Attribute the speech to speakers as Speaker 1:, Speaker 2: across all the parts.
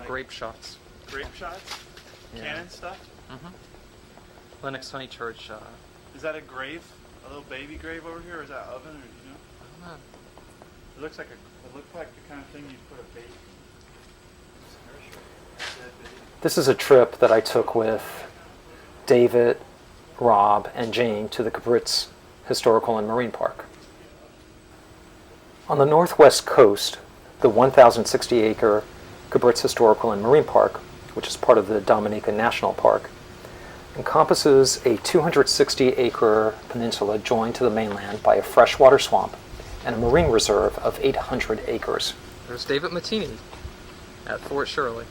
Speaker 1: grape shots.
Speaker 2: Grape shots?
Speaker 1: Yeah.
Speaker 2: Cannon stuff?
Speaker 1: Mm-hmm. Lennox Honeychurch.
Speaker 2: Is that a grave? A little baby grave over here? Or is that oven? Or, you know?
Speaker 1: I don't know.
Speaker 2: It looks like the kind of thing you'd put a baby in.
Speaker 3: This is a trip that I took with David, Rob, and Jane to the Cabrits Historical and Marine Park. On the northwest coast, the 1,060-acre Cabrits Historical and Marine Park, which is part of the Dominica National Park, encompasses a 260-acre peninsula joined to the mainland by a freshwater swamp and a marine reserve of 800 acres.
Speaker 1: There's David Mattini at Fort Shirley.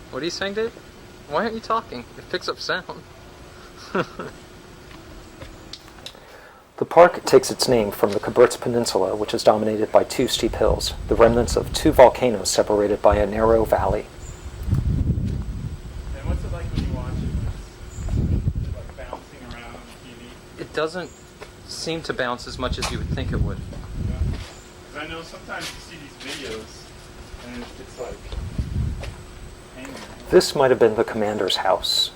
Speaker 1: What are you saying, Dave? Why aren't you talking? It picks up sound.
Speaker 3: The park takes its name from the Cabrits Peninsula, which is dominated by two steep hills, the remnants of two volcanoes separated by a narrow valley.
Speaker 2: And what's it like when you watch it? Is it like bouncing around on the TV?
Speaker 1: It doesn't seem to bounce as much as you would think it would.
Speaker 2: Yeah. Because I know sometimes you see these videos and it's like hanging.
Speaker 3: This might have been the commander's house,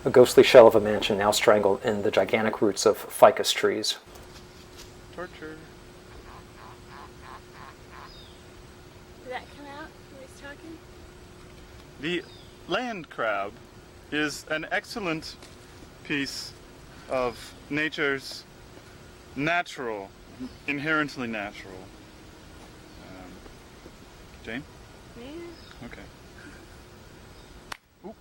Speaker 3: a ghostly shell of a mansion now strangled in the gigantic roots of ficus trees.
Speaker 2: Torture.
Speaker 4: Did that come out when he was talking?
Speaker 2: The land crab is an excellent piece of nature's natural, inherently natural. Jane?
Speaker 4: Yeah.
Speaker 2: Okay. Oop.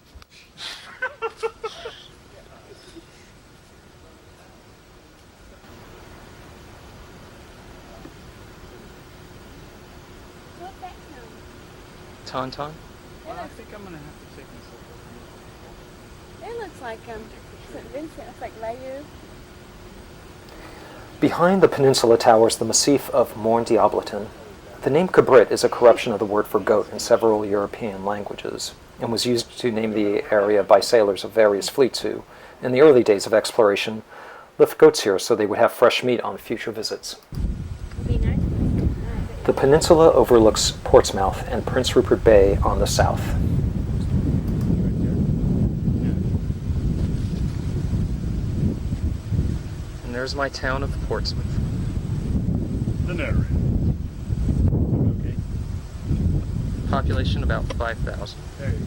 Speaker 4: What's that sound?
Speaker 1: Tauntaun?
Speaker 2: Well, I think I'm going to have to take myself
Speaker 4: It looks like St. Vincent. It's like Layou.
Speaker 3: Behind the peninsula towers the massif of Morne Diablotin. The name Cabrit is a corruption of the word for goat in several European languages, and was used to name the area by sailors of various fleets who, in the early days of exploration, left goats here so they would have fresh meat on future visits.
Speaker 4: It'd be nice.
Speaker 3: The peninsula overlooks Portsmouth and Prince Rupert Bay on the south.
Speaker 1: And there's my town of Portsmouth.
Speaker 2: The narrator. Okay.
Speaker 1: Population about 5,000.
Speaker 2: There you go.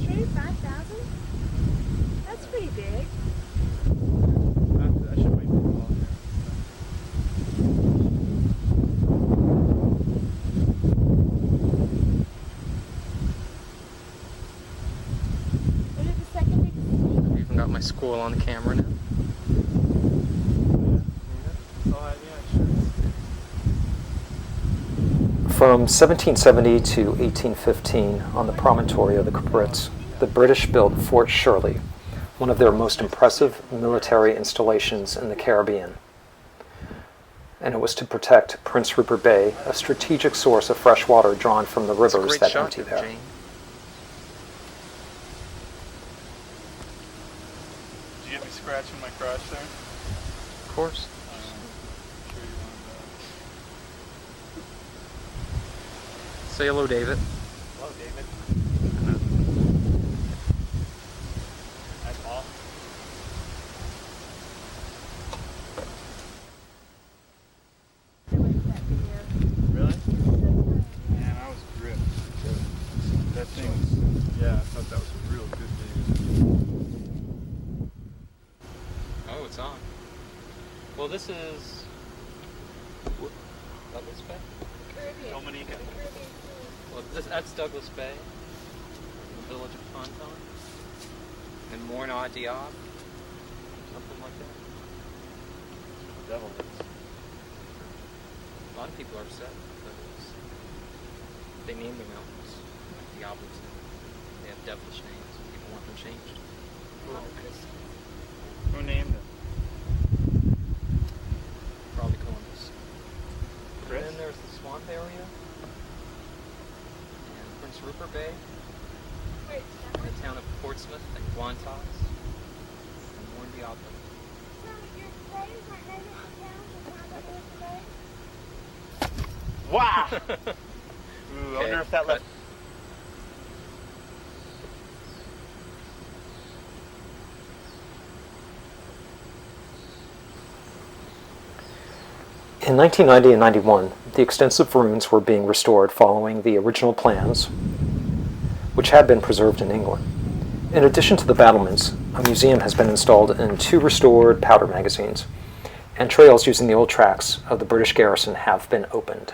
Speaker 4: True, 5,000? That's pretty big.
Speaker 2: I should wait for the call here.
Speaker 4: Is it the second biggest city?
Speaker 1: I've even got my school on the camera now.
Speaker 3: From 1770 to 1815, on the promontory of the Cabrits, the British built Fort Shirley, one of their most impressive military installations in the Caribbean. And it was to protect Prince Rupert Bay, a strategic source of fresh water drawn from the
Speaker 1: That's a
Speaker 3: rivers
Speaker 1: great
Speaker 3: that
Speaker 1: shot
Speaker 3: empty
Speaker 1: there,
Speaker 3: there.
Speaker 1: Jane.
Speaker 2: Did you get me scratching my crotch there?
Speaker 1: Of course.
Speaker 2: Sure you
Speaker 1: Say hello, David.
Speaker 2: Hello, David. Hi, Paul.
Speaker 4: I watched that video.
Speaker 2: Really? Man, I was gripped. That thing was, yeah, I thought that was a real good video.
Speaker 1: Oh, it's on. Well, this is Douglas Bay.
Speaker 4: Caribbean.
Speaker 2: Dominica.
Speaker 4: Caribbean.
Speaker 1: Well, that's Douglas Bay, the village of Tauntaun, and Morne Diab, something like that.
Speaker 2: Devil.
Speaker 1: A lot of people are upset because they named their mountains like Diablos. They have devilish names, and people want them changed.
Speaker 2: Who named it?
Speaker 1: Probably Columbus.
Speaker 2: Chris?
Speaker 1: And then there's the swamp area, and Prince Rupert Bay,
Speaker 4: Wait,
Speaker 1: the town of Portsmouth, and Guantas, and Morne Diablo.
Speaker 4: so your players weren't named the town, the town that was today?
Speaker 2: Wow! Ooh, I wonder if that left.
Speaker 3: In 1990 and 91, the extensive ruins were being restored following the original plans, which had been preserved in England. In addition to the battlements, a museum has been installed in 2 restored powder magazines, and trails using the old tracks of the British garrison have been opened.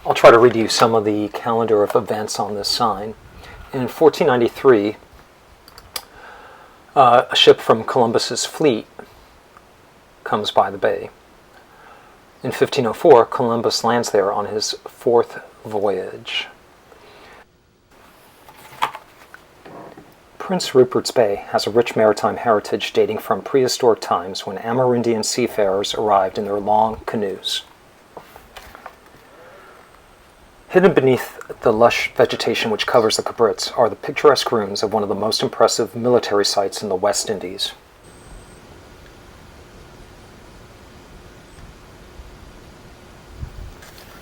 Speaker 3: I'll try to read you some of the calendar of events on this sign. In 1493, a ship from Columbus's fleet comes by the bay. In 1504, Columbus lands there on his 4th voyage. Prince Rupert's Bay has a rich maritime heritage dating from prehistoric times when Amerindian seafarers arrived in their long canoes. Hidden beneath the lush vegetation which covers the Cabrits are the picturesque ruins of one of the most impressive military sites in the West Indies.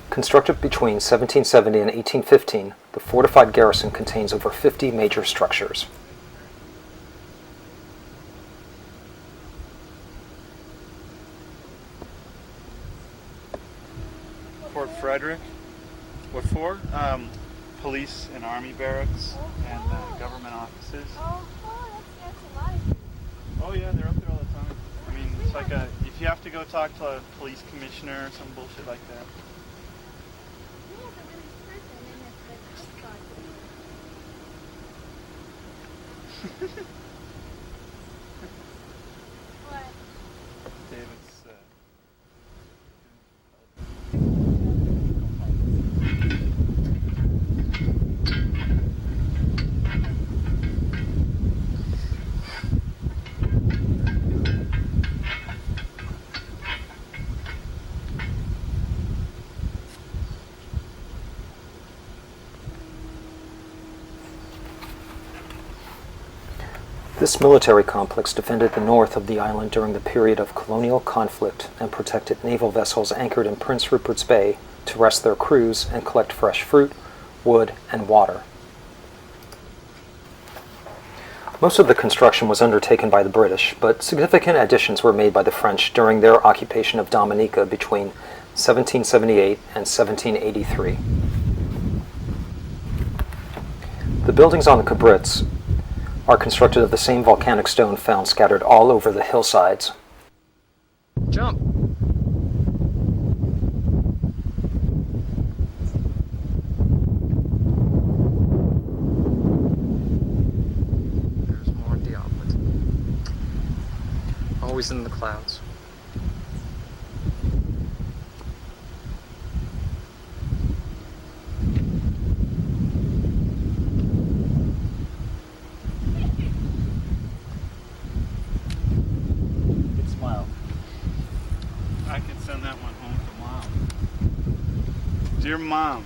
Speaker 3: Constructed between 1770 and 1815, the fortified garrison contains over 50 major structures.
Speaker 2: Fort Frederick. What for? Police and army barracks and government offices.
Speaker 4: That's a lot of people.
Speaker 2: Oh yeah, they're up there all the time. I mean, it's like if you have to go talk to a police commissioner or some bullshit like that.
Speaker 4: We have a really person in this What?
Speaker 2: David's.
Speaker 3: This military complex defended the north of the island during the period of colonial conflict and protected naval vessels anchored in Prince Rupert's Bay to rest their crews and collect fresh fruit, wood, and water. Most of the construction was undertaken by the British, but significant additions were made by the French during their occupation of Dominica between 1778 and 1783. The buildings on the Cabrits are constructed of the same volcanic stone found scattered all over the hillsides.
Speaker 1: Jump! There's more Diablo. Always in the clouds.
Speaker 2: Dear Mom,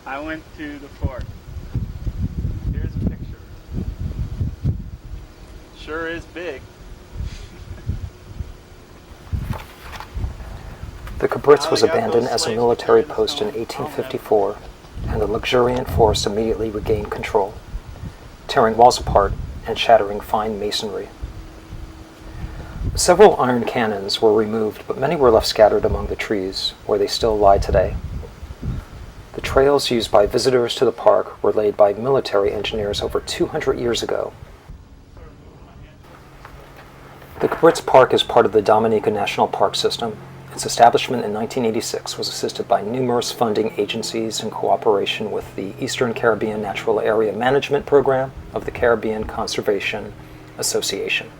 Speaker 2: I went to the fort. Here's a picture. Sure is big.
Speaker 3: The Cabrits was abandoned as a military post in 1854, and the luxuriant forest immediately regained control, tearing walls apart and shattering fine masonry. Several iron cannons were removed, but many were left scattered among the trees, where they still lie today. The trails used by visitors to the park were laid by military engineers over 200 years ago. The Cabrits Park is part of the Dominica National Park System. Its establishment in 1986 was assisted by numerous funding agencies in cooperation with the Eastern Caribbean Natural Area Management Program of the Caribbean Conservation Association.